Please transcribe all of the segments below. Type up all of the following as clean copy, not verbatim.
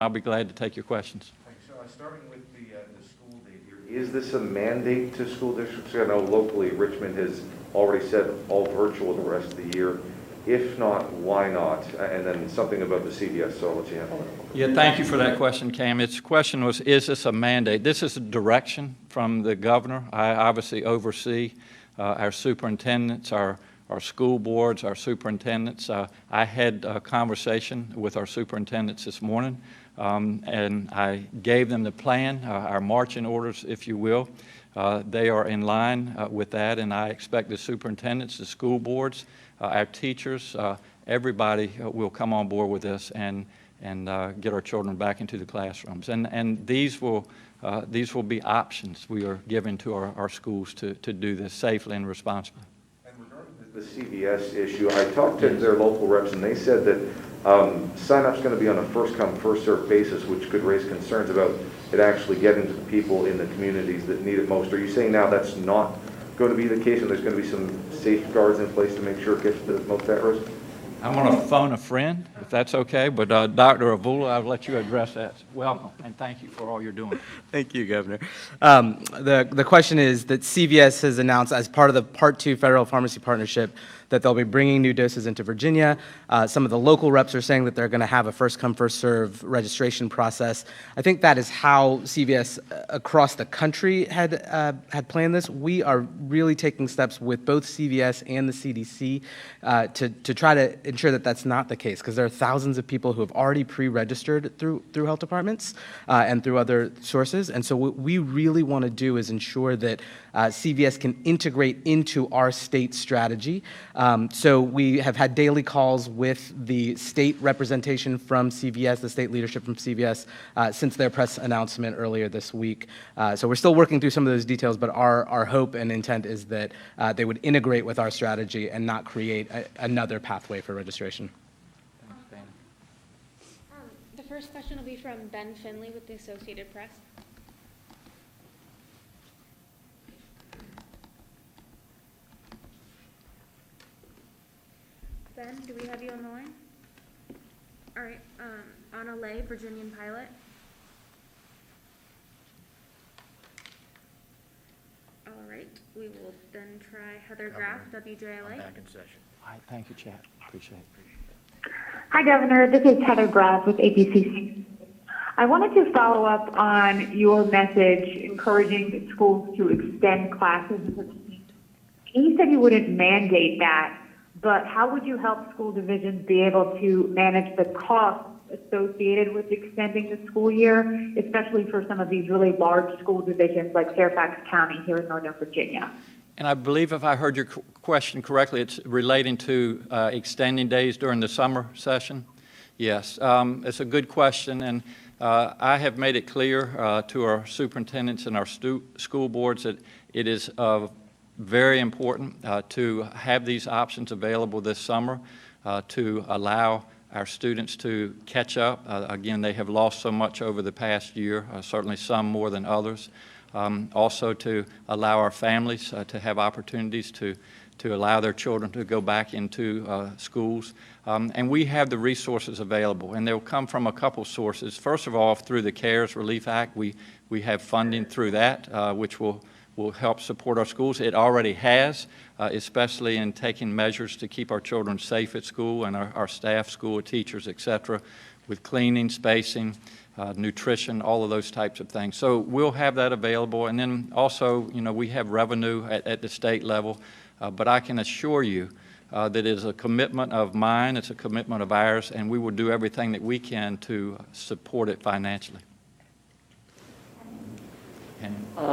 I'll be glad to take your questions. Thanks. So, starting with the school date here, is this a mandate to school districts? I know locally Richmond has already said all virtual the rest of the year. If not, why not? And then something about the CVS, so I'll let you handle that. Yeah, thank you for that question, Cam. Its question was, is this a mandate? This is a direction from the governor. I obviously oversee our superintendents, our school boards, our superintendents. I had a conversation with our superintendents this morning, and I gave them the plan, our marching orders, if you will. They are in line with that, and I expect the superintendents, the school boards, our teachers, everybody will come on board with this and get our children back into the classrooms. And these will be options we are giving to our schools to do this safely and responsibly. And regarding the CVS issue, I talked to their local reps, and they said that sign-up's going to be on a first-come, first-served basis, which could raise concerns about it actually getting to the people in the communities that need it most. Are you saying now that's not going to be the case, and there's going to be some safeguards in place to make sure it gets to the most at risk? I'm going to phone a friend, if that's okay, but Dr. Avula, I'll let you address that. Welcome, and thank you for all you're doing. Thank you, Governor. The question is that CVS has announced as part of the Part 2 Federal Pharmacy Partnership that they'll be bringing new doses into Virginia. Some of the local reps are saying that they're going to have a first-come, first-serve registration process. I think that is how CVS across the country had planned this. We are really taking steps with both CVS and the CDC to try to ensure that that's not the case, because there are thousands of people who have already pre-registered through health departments and through other sources. And so what we really want to do is ensure that CVS can integrate into our state strategy. So we have had daily calls with the state representation from CVS, the state leadership from CVS, since their press announcement earlier this week. So we're still working through some of those details, but our hope and intent is that they would integrate with our strategy and not create another pathway for registration. Thanks, Dana. The first question will be from Ben Finley with the Associated Press. Ben, do we have you on the line? All right, Anna Lay, Virginian pilot. All right, we will then try Heather Graff, WJLA. Back in session. All right, thank you, Chad. Appreciate it. Hi, Governor. This is Heather Graff with ABCCC. I wanted to follow up on your message encouraging schools to extend classes. You said you wouldn't mandate that, but how would you help school divisions be able to manage the costs associated with extending the school year, especially for some of these really large school divisions like Fairfax County here in Northern Virginia? And I believe if I heard your question correctly, it's relating to extending days during the summer session. Yes, it's a good question, and I have made it clear to our superintendents and our school boards that it is very important to have these options available this summer to allow our students to catch up. Again, they have lost so much over the past year, certainly some more than others. Also to allow our families to have opportunities to allow their children to go back into schools. And we have the resources available, and they'll come from a couple sources. First of all, through the CARES Relief Act, we have funding through that, which will help support our schools. It already has, especially in taking measures to keep our children safe at school and our staff, school teachers, et cetera, with cleaning, spacing, nutrition, all of those types of things. So we'll have that available. And then also, you know, we have revenue at the state level, but I can assure you that it is a commitment of mine, it's a commitment of ours, and we will do everything that we can to support it financially.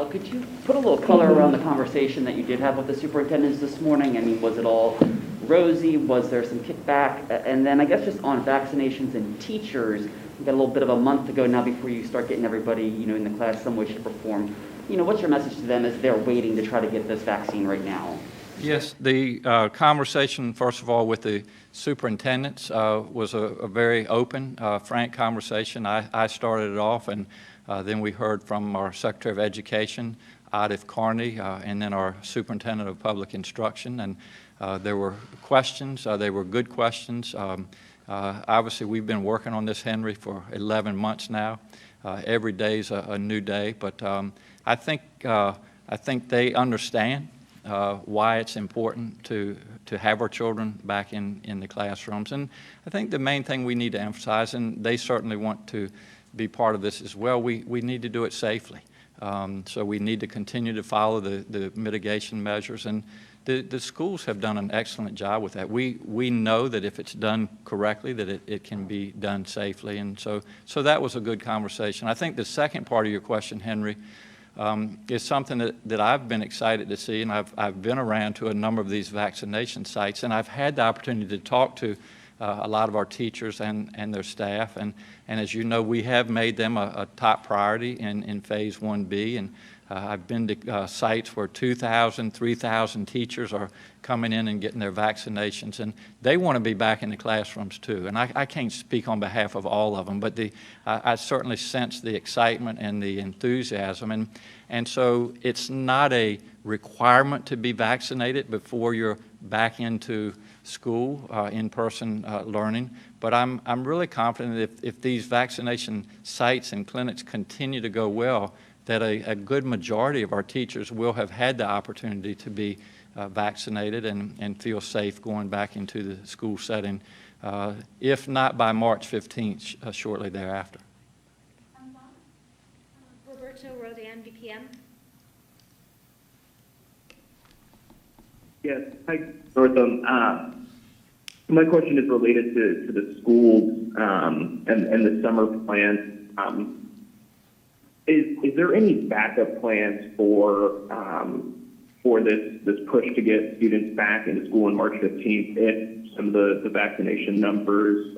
Could you put a little color around the conversation that you did have with the superintendents this morning? I mean, was it all rosy? Was there some kickback? And then I guess just on vaccinations and teachers, you've got a little bit of a month to go now before you start getting everybody, you know, in the class some way, shape, or form. You know, what's your message to them as they're waiting to try to get this vaccine right now? Yes, the conversation, first of all, with the superintendents was a very open, frank conversation. I started it off, and then we heard from our Secretary of Education, Adif Carney, and then our Superintendent of Public Instruction. And there were questions. They were good questions. Obviously, we've been working on this, Henry, for 11 months now. Every day is a new day, but I think they understand why it's important to have our children back in the classrooms. And I think the main thing we need to emphasize, and they certainly want to be part of this as well, we need to do it safely. So we need to continue to follow the mitigation measures, and the schools have done an excellent job with that. We know that if it's done correctly, that it can be done safely, and so that was a good conversation. I think the second part of your question, Henry, is something that I've been excited to see, and I've been around to a number of these vaccination sites, and I've had the opportunity to talk to a lot of our teachers and their staff, and as you know, we have made them a top priority in Phase 1B, and I've been to sites where 2,000, 3,000 teachers are coming in and getting their vaccinations, and they want to be back in the classrooms too. And I can't speak on behalf of all of them, but I certainly sense the excitement and the enthusiasm, and so it's not a requirement to be vaccinated before you're back into school, in-person learning, but I'm really confident that if these vaccination sites and clinics continue to go well, that a good majority of our teachers will have had the opportunity to be vaccinated and feel safe going back into the school setting, if not by March 15th, shortly thereafter. Roberto Rodan, BPM. Yes, hi, Northam. My question is related to the schools and the summer plans. Is there any backup plans for this push to get students back into school on March 15th if some of the vaccination numbers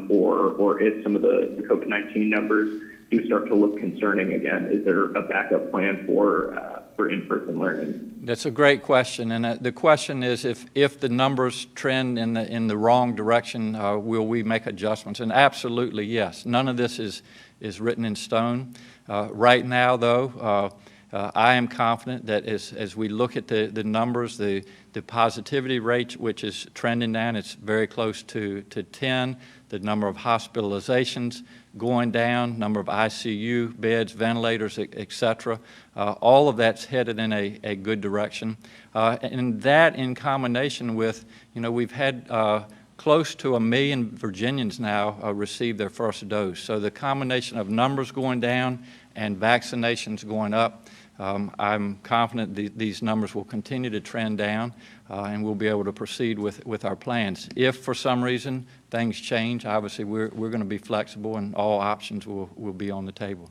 or if some of the COVID-19 numbers do start to look concerning again? Is there a backup plan for in-person learning? That's a great question, and the question is if the numbers trend in the wrong direction, will we make adjustments? And absolutely yes. None of this is written in stone. Right now, though, I am confident that as we look at the numbers, the positivity rate, which is trending down, it's very close to 10. The number of hospitalizations going down, number of ICU beds, ventilators, et cetera. All of that's headed in a good direction. And that in combination with, we've had close to 1 million Virginians now receive their first dose. So the combination of numbers going down and vaccinations going up, I'm confident these numbers will continue to trend down and we'll be able to proceed with our plans. If for some reason things change, obviously we're going to be flexible and all options will be on the table.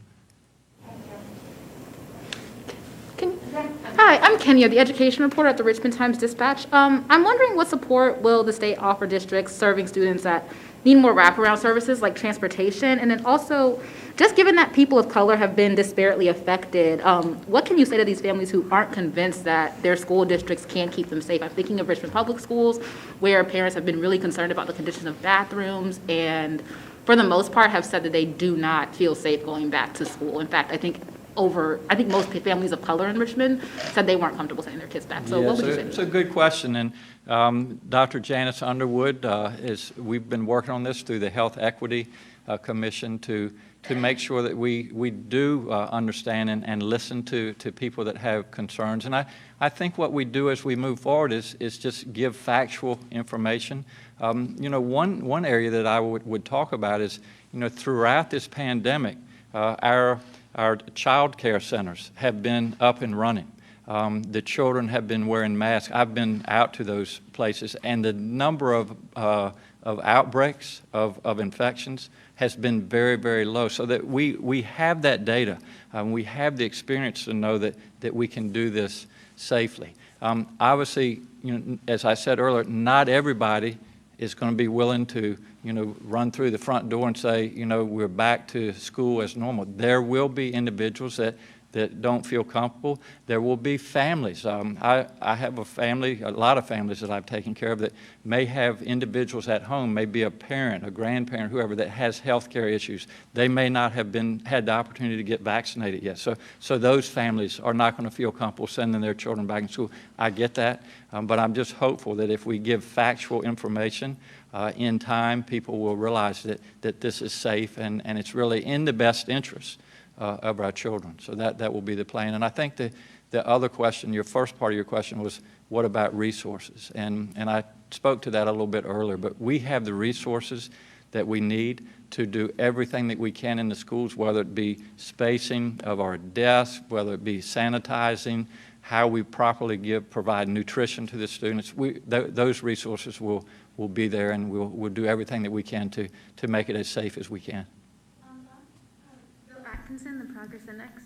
Hi, I'm Kenya, the education reporter at the Richmond Times-Dispatch. I'm wondering what support will the state offer districts serving students that need more wraparound services like transportation, and then also, just given that people of color have been disparately affected, what can you say to these families who aren't convinced that their school districts can keep them safe? I'm thinking of Richmond Public Schools, where parents have been really concerned about the condition of bathrooms, and for the most part have said that they do not feel safe going back to school. In fact, I think most families of color in Richmond said they weren't comfortable sending their kids back. So what would you say? It's a good question, and Dr. Janice Underwood, we've been working on this through the Health Equity Commission to make sure that we do understand and listen to people that have concerns. And I think what we do as we move forward is just give factual information. One area that I would talk about is, throughout this pandemic, our child care centers have been up and running. The children have been wearing masks. I've been out to those places, and the number of outbreaks of infections has been very, very low, so that we have that data. We have the experience to know that we can do this safely. Obviously, as I said earlier, not everybody is going to be willing to run through the front door and say, we're back to school as normal. There will be individuals that don't feel comfortable. There will be families. I have a lot of families that I've taken care of that may have individuals at home, maybe a parent, a grandparent, whoever, that has health care issues. They may not have had the opportunity to get vaccinated yet. So those families are not going to feel comfortable sending their children back in school. I get that, but I'm just hopeful that if we give factual information in time, people will realize that this is safe and it's really in the best interest of our children. So that will be the plan. And I think the other question, your first part of your question was, what about resources? And I spoke to that a little bit earlier, but we have the resources that we need to do everything that we can in the schools, whether it be spacing of our desks, whether it be sanitizing, how we properly provide nutrition to the students. Those resources will be there, and we'll do everything that we can to make it as safe as we can. Bill Atkinson, the Progress Index.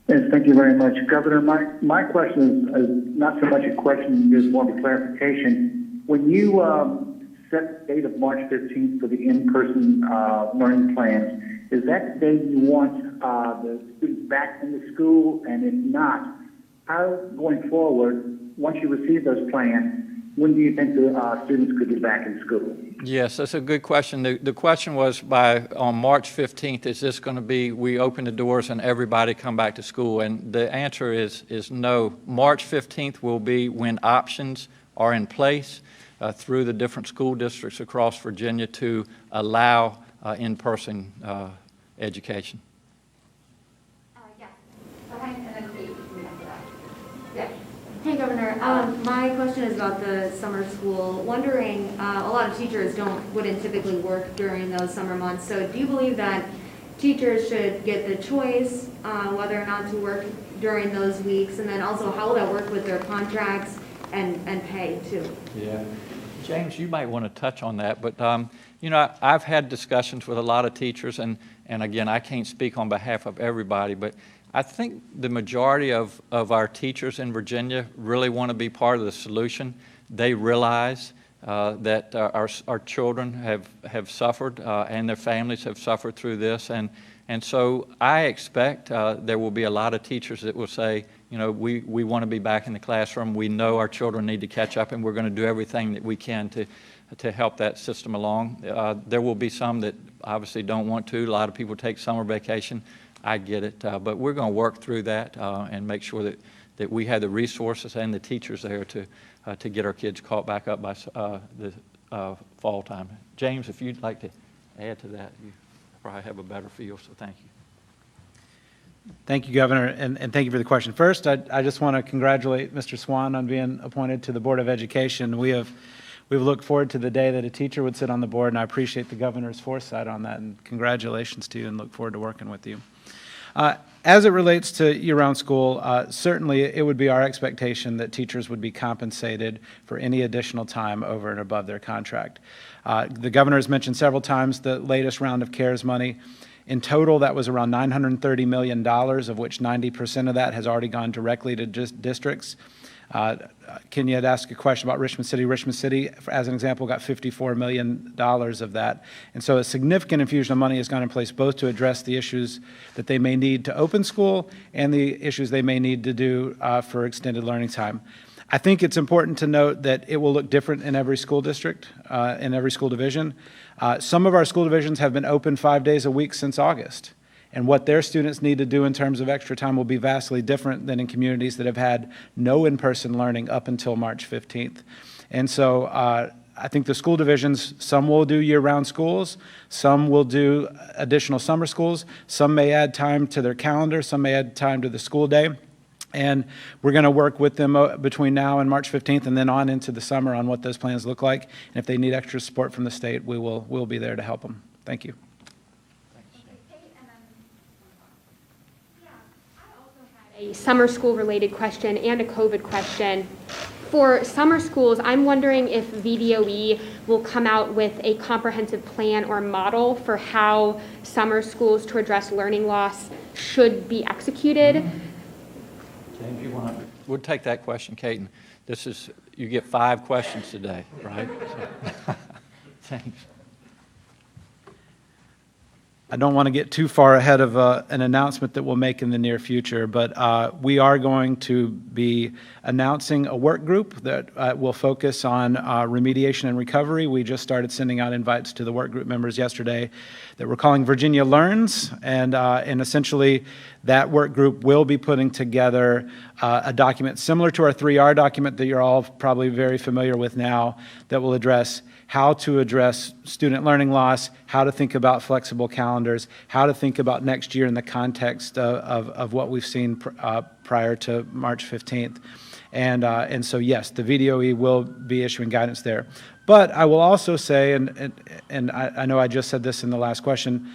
Yes, thank you very much. Governor, my question is not so much a question, it's more of a clarification. When you set the date of March 15th for the in-person learning plans, is that the day you want the students back in the school? And if not, how, going forward, once you receive those plans, when do you think the students could be back in school? Yes, that's a good question. The question was on March 15th, is this going to be, we open the doors and everybody come back to school? And the answer is no. March 15th will be when options are in place through the different school districts across Virginia to allow in-person education. Yeah. Okay, and then Kate, we have that. Yeah. Hey, Governor. My question is about the summer school. Wondering, a lot of teachers wouldn't typically work during those summer months. So do you believe that teachers should get the choice whether or not to work during those weeks? And then also, how will that work with their contracts and pay too? Yeah. James, you might want to touch on that, but you know, I've had discussions with a lot of teachers, and again, I can't speak on behalf of everybody, but I think the majority of our teachers in Virginia really want to be part of the solution. They realize that our children have suffered and their families have suffered through this, and so I expect there will be a lot of teachers that will say, you know, we want to be back in the classroom. We know our children need to catch up, and we're going to do everything that we can to help that system along. There will be some that obviously don't want to. A lot of people take summer vacation. I get it, but we're going to work through that and make sure that we have the resources and the teachers there to get our kids caught back up by the fall time. James, if you'd like to add to that, you probably have a better feel, so thank you. Thank you, Governor, and thank you for the question. First, I just want to congratulate Mr. Swan on being appointed to the Board of Education. We've looked forward to the day that a teacher would sit on the board, and I appreciate the Governor's foresight on that, and congratulations to you, and look forward to working with you. As it relates to year-round school, certainly it would be our expectation that teachers would be compensated for any additional time over and above their contract. The Governor has mentioned several times the latest round of CARES money. In total, that was around $930 million, of which 90% of that has already gone directly to districts. Kenya had asked a question about Richmond City. Richmond City, as an example, got $54 million of that. And so a significant infusion of money has gone in place both to address the issues that they may need to open school and the issues they may need to do for extended learning time. I think it's important to note that it will look different in every school district, in every school division. Some of our school divisions have been open 5 days a week since August. And what their students need to do in terms of extra time will be vastly different than in communities that have had no in-person learning up until March 15th. And so I think the school divisions, some will do year-round schools, some will do additional summer schools, some may add time to their calendar, some may add time to the school day. And we're going to work with them between now and March 15th and then on into the summer on what those plans look like. And if they need extra support from the state, we'll be there to help them. Thank you. A summer school related question and a COVID question. For summer schools, I'm wondering if VDOE will come out with a comprehensive plan or model for how summer schools to address learning loss should be executed. James, you want to? We'll take that question, Kate. This is, you get 5 questions today, right? So, thanks. I don't want to get too far ahead of an announcement that we'll make in the near future, but we are going to be announcing a work group that will focus on remediation and recovery. We just started sending out invites to the work group members yesterday that we're calling Virginia Learns, and essentially that work group will be putting together a document similar to our 3R document that you're all probably very familiar with now, that will address how to address student learning loss, how to think about flexible calendars, how to think about next year in the context of what we've seen prior to March 15th. And so, yes, the VDOE will be issuing guidance there. But I will also say, and I know I just said this in the last question,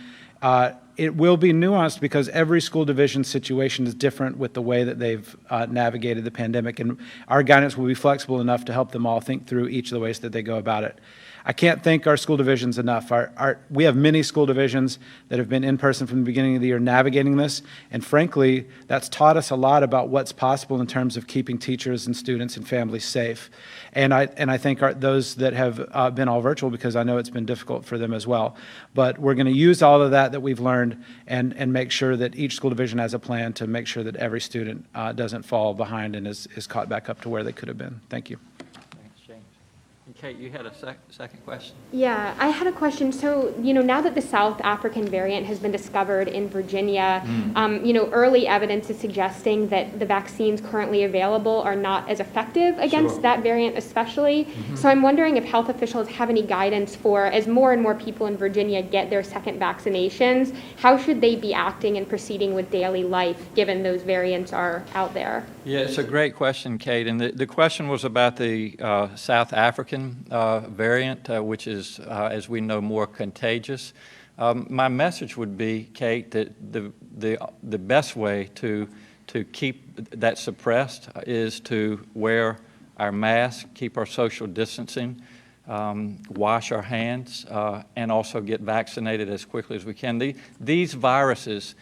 it will be nuanced because every school division situation is different with the way that they've navigated the pandemic, and our guidance will be flexible enough to help them all think through each of the ways that they go about it. I can't thank our school divisions enough. We have many school divisions that have been in person from the beginning of the year navigating this, and frankly, that's taught us a lot about what's possible in terms of keeping teachers and students and families safe. And I thank those that have been all virtual, because I know it's been difficult for them as well. But we're going to use all of that we've learned and make sure that each school division has a plan to make sure that every student doesn't fall behind and is caught back up to where they could have been. Thank you. And Kate, you had a second question? Yeah, I had a question. So, now that the South African variant has been discovered in Virginia, early evidence is suggesting that the vaccines currently available are not as effective against that variant especially. Mm-hmm. So I'm wondering if health officials have any guidance for, as more and more people in Virginia get their second vaccinations, how should they be acting and proceeding with daily life given those variants are out there? Yeah, it's a great question, Kate. And the question was about the South African variant, which is, as we know, more contagious. My message would be, Kate, that the best way to keep that suppressed is to wear our mask, keep our social distancing, wash our hands, and also get vaccinated as quickly as we can. These viruses,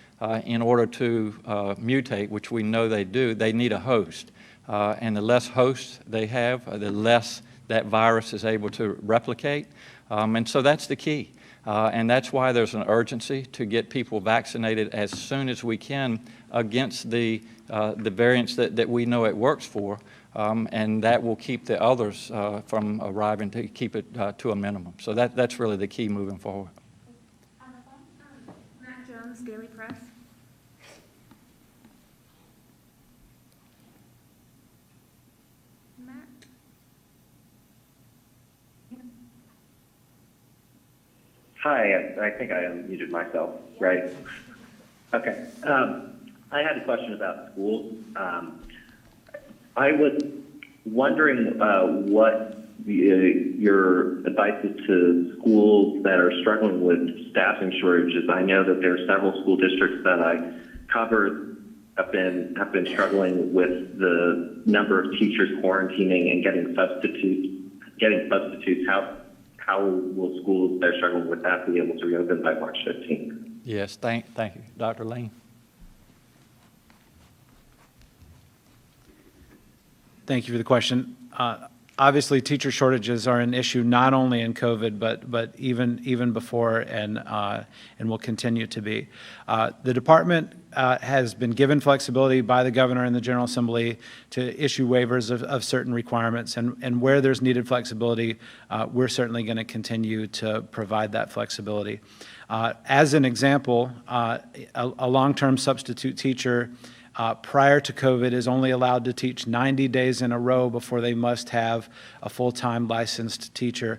in order to mutate, which we know they do, they need a host. And the less hosts they have, the less that virus is able to replicate. And so that's the key. And that's why there's an urgency to get people vaccinated as soon as we can against the variants that we know it works for. And that will keep the others from arriving, to keep it to a minimum. So that's really the key moving forward. Matt Jones, Daily Press. Hi, I think I unmuted myself, right? Okay. I had a question about schools. I was wondering what your advice is to schools that are struggling with staffing shortages. I know that there are several school districts that I cover have been struggling with the number of teachers quarantining and getting substitutes. How will schools that are struggling with that be able to reopen by March 15th? Yes, thank you. Dr. Lane? Thank you for the question. Obviously, teacher shortages are an issue not only in COVID, but even before, and will continue to be. The department has been given flexibility by the governor and the General Assembly to issue waivers of certain requirements, and where there's needed flexibility, we're certainly going to continue to provide that flexibility. As an example, a long-term substitute teacher prior to COVID is only allowed to teach 90 days in a row before they must have a full-time licensed teacher.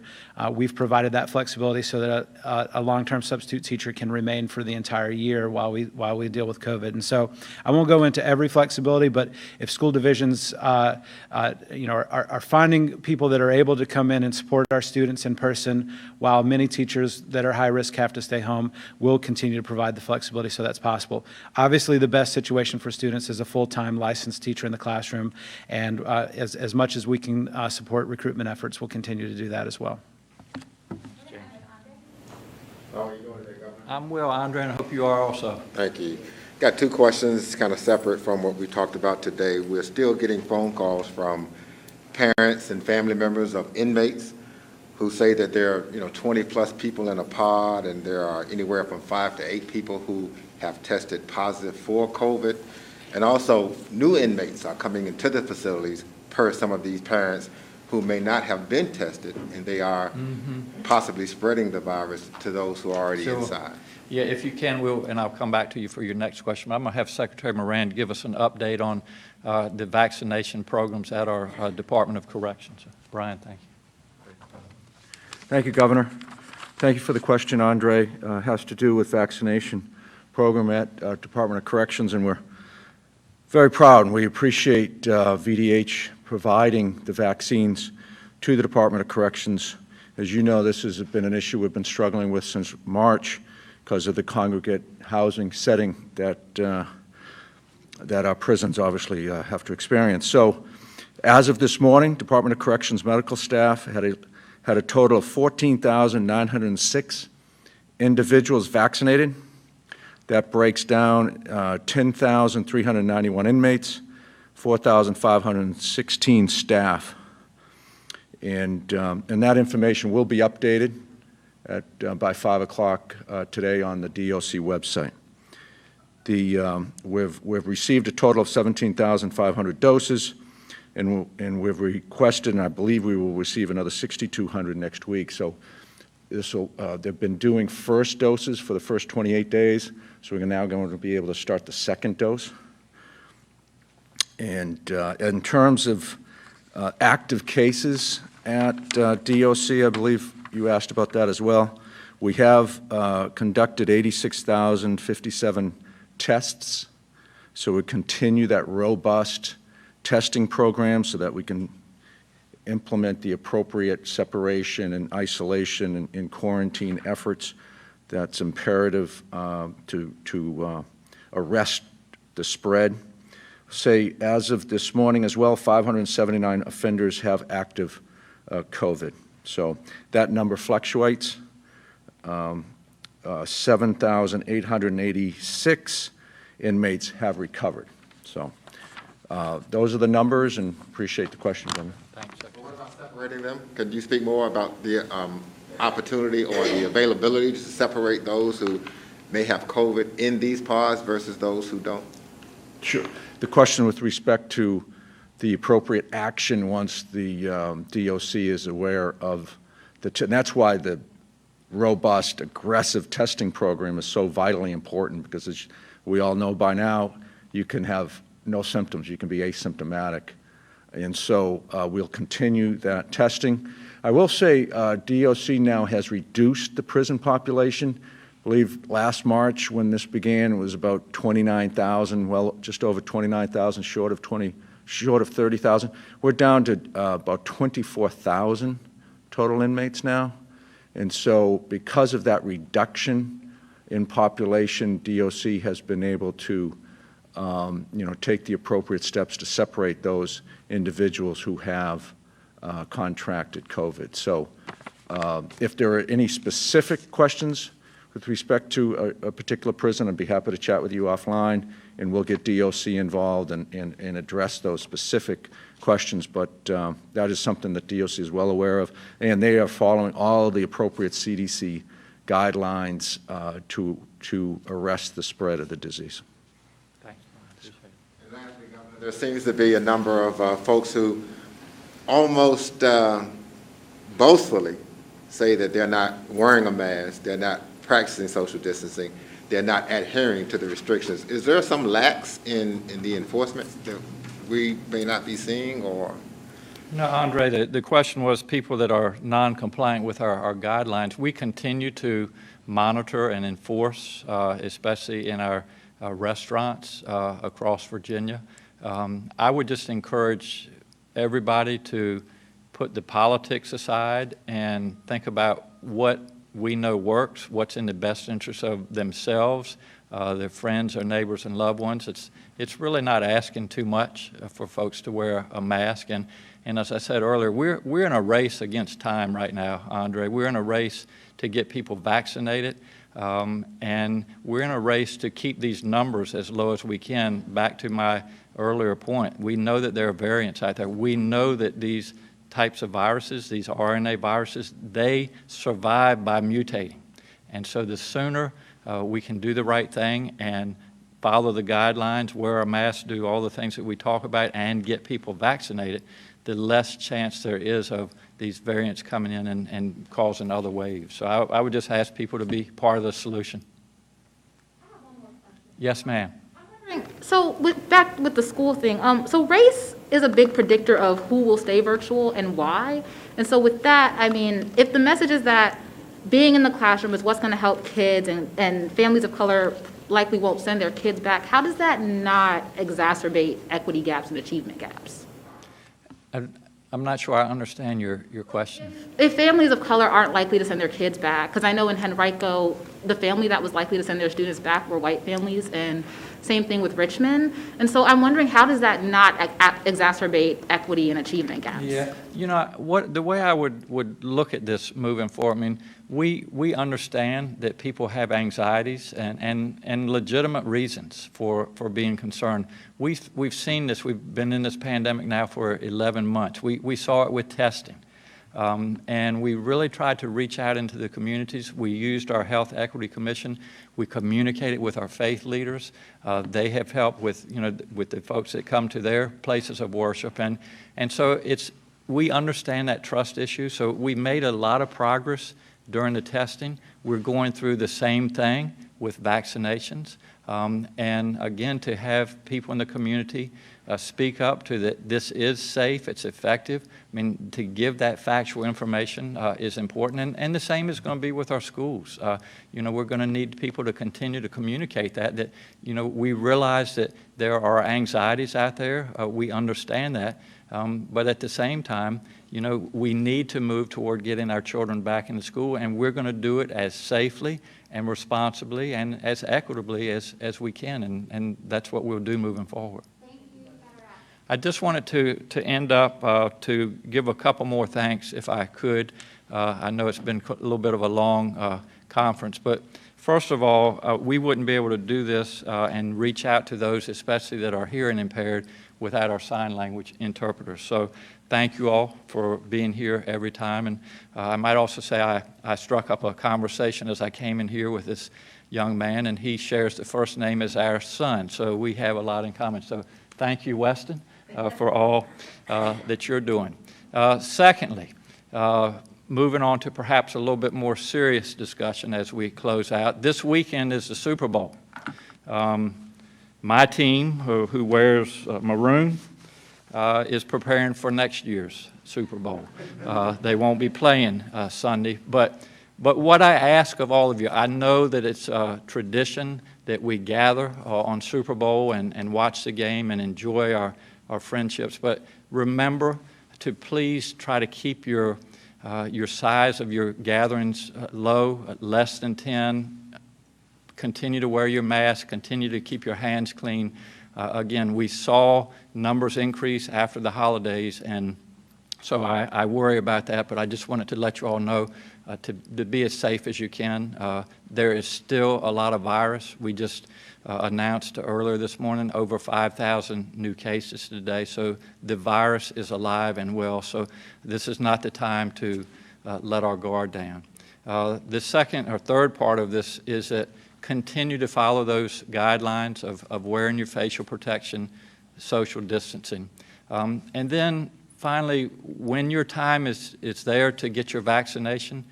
We've provided that flexibility so that a long-term substitute teacher can remain for the entire year while we deal with COVID. And so I won't go into every flexibility, but if school divisions are finding people that are able to come in and support our students in person, while many teachers that are high risk have to stay home, we'll continue to provide the flexibility so that's possible. Obviously, the best situation for students is a full-time licensed teacher in the classroom, and as much as we can support recruitment efforts, we'll continue to do that as well. How are you doing today, Governor? I'm well, Andre, and I hope you are also. Thank you. Got two questions kind of separate from what we talked about today. We're still getting phone calls from parents and family members of inmates who say that there are, 20-plus people in a pod, and there are anywhere from 5 to 8 people who have tested positive for COVID. And also, new inmates are coming into the facilities per some of these parents who may not have been tested, and they are possibly spreading the virus to those who are already inside. Yeah, if you can, and I'll come back to you for your next question. I'm going to have Secretary Moran give us an update on the vaccination programs at our Department of Corrections. Brian, thank you. Thank you, Governor. Thank you for the question, Andre. It has to do with vaccination program at Department of Corrections, and we're very proud, and we appreciate VDH providing the vaccines to the Department of Corrections. As you know, this has been an issue we've been struggling with since March because of the congregate housing setting that our prisons obviously have to experience. So, as of this morning, Department of Corrections medical staff had a total of 14,906 individuals vaccinated. That breaks down 10,391 inmates, 4,516 staff. And that information will be updated by 5 o'clock today on the DOC website. We've received a total of 17,500 doses, and we've requested, and I believe we will receive another 6,200 next week. So they've been doing first doses for the first 28 days, so we're now going to be able to start the second dose. And in terms of active cases at DOC, I believe you asked about that as well. We have conducted 86,057 tests, so we continue that robust testing program so that we can implement the appropriate separation and isolation and quarantine efforts. That's imperative to arrest the spread. Say, as of this morning as well, 579 offenders have active COVID. So that number fluctuates. 7,886 inmates have recovered. So those are the numbers, and appreciate the question, Governor. Thanks, Secretary. What about separating them? Could you speak more about the opportunity or the availability to separate those who may have COVID in these pods versus those who don't? Sure. The question with respect to the appropriate action once the DOC is aware of and that's why the robust, aggressive testing program is so vitally important, because as we all know by now, you can have no symptoms, you can be asymptomatic. And so we'll continue that testing. I will say DOC now has reduced the prison population. I believe last March when this began, it was about 29,000, well, just over 29,000, short of 30,000. We're down to about 24,000 total inmates now. And so because of that reduction in population, DOC has been able to take the appropriate steps to separate those individuals who have contracted COVID. So if there are any specific questions with respect to a particular prison, I'd be happy to chat with you offline, and we'll get DOC involved and address those specific questions. But that is something that DOC is well aware of, and they are following all the appropriate CDC guidelines to arrest the spread of the disease. Thanks. And lastly, Governor, there seems to be a number of folks who almost boastfully say that they're not wearing a mask, they're not practicing social distancing, they're not adhering to the restrictions. Is there some lax in the enforcement that we may not be seeing, or? No, Andre, the question was people that are non-compliant with our guidelines. We continue to monitor and enforce, especially in our restaurants across Virginia. I would just encourage everybody to put the politics aside and think about what we know works, what's in the best interest of themselves, their friends, their neighbors, and loved ones. It's really not asking too much for folks to wear a mask. And as I said earlier, we're in a race against time right now, Andre. We're in a race to get people vaccinated, and we're in a race to keep these numbers as low as we can. Back to my earlier point, we know that there are variants out there. We know that these types of viruses, these RNA viruses, they survive by mutating. And so the sooner we can do the right thing and follow the guidelines, wear a mask, do all the things that we talk about, and get people vaccinated, the less chance there is of these variants coming in and causing other waves. So I would just ask people to be part of the solution. Yes, ma'am. So back with the school thing, so race is a big predictor of who will stay virtual and why. And so with that, I mean, if the message is that being in the classroom is what's going to help kids and families of color likely won't send their kids back, how does that not exacerbate equity gaps and achievement gaps? I'm not sure I understand your question. If families of color aren't likely to send their kids back, because I know in Henrico, the family that was likely to send their students back were white families, and same thing with Richmond. And so I'm wondering, how does that not exacerbate equity and achievement gaps? Yeah, you know, the way I would look at this moving forward, I mean, we understand that people have anxieties and legitimate reasons for being concerned. We've seen this. We've been in this pandemic now for 11 months. We saw it with testing. And we really tried to reach out into the communities. We used our Health Equity Commission. We communicated with our faith leaders. They have helped with, you know, with the folks that come to their places of worship. And so we understand that trust issue. So we made a lot of progress during the testing. We're going through the same thing with vaccinations. And again, to have people in the community speak up to that this is safe, it's effective. I mean, to give that factual information is important. And the same is going to be with our schools. You know, we're going to need people to continue to communicate that, you know, we realize that there are anxieties out there. We understand that. But at the same time, you know, we need to move toward getting our children back into school, and we're going to do it as safely and responsibly and as equitably as we can, and that's what we'll do moving forward. I just wanted to end up to give a couple more thanks, if I could. I know it's been a little bit of a long conference, but first of all, we wouldn't be able to do this and reach out to those, especially that are hearing impaired, without our sign language interpreters. So thank you all for being here every time. And I might also say I struck up a conversation as I came in here with this young man, and he shares the first name as our son. So we have a lot in common. So thank you, Weston, for all that you're doing. Secondly, moving on to perhaps a little bit more serious discussion as we close out. This weekend is the Super Bowl. My team, who wears maroon, is preparing for next year's Super Bowl. They won't be playing Sunday, but what I ask of all of you, I know that it's a tradition that we gather on Super Bowl and watch the game and enjoy our friendships, but remember to please try to keep your size of your gatherings low, less than 10. Continue to wear your mask, continue to keep your hands clean. Again, we saw numbers increase after the holidays, and so I worry about that, but I just wanted to let you all know to be as safe as you can. There is still a lot of virus. We just announced earlier this morning over 5,000 new cases today, so the virus is alive and well, so this is not the time to let our guard down. The second or third part of this is that continue to follow those guidelines of wearing your facial protection, social distancing. And then finally, when your time is there to get your vaccination,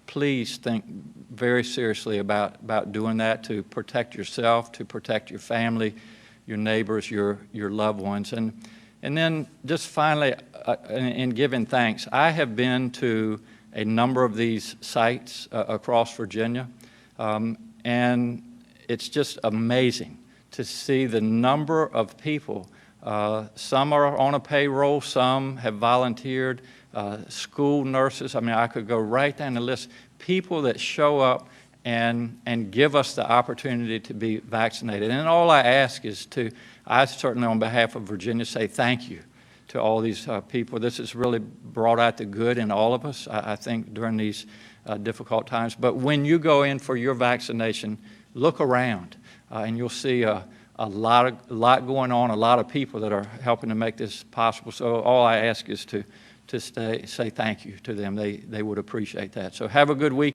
please think very seriously about doing that to protect yourself, to protect your family, your neighbors, your loved ones. And then just finally, in giving thanks, I have been to a number of these sites across Virginia. And it's just amazing to see the number of people. Some are on a payroll, some have volunteered, school nurses. I mean, I could go right down the list. People that show up and give us the opportunity to be vaccinated. And all I ask is I certainly on behalf of Virginia say thank you to all these people. This has really brought out the good in all of us, I think, during these difficult times. But when you go in for your vaccination, look around and you'll see a lot going on, a lot of people that are helping to make this possible. So all I ask is to to say thank you to them. They would appreciate that. So have a good week.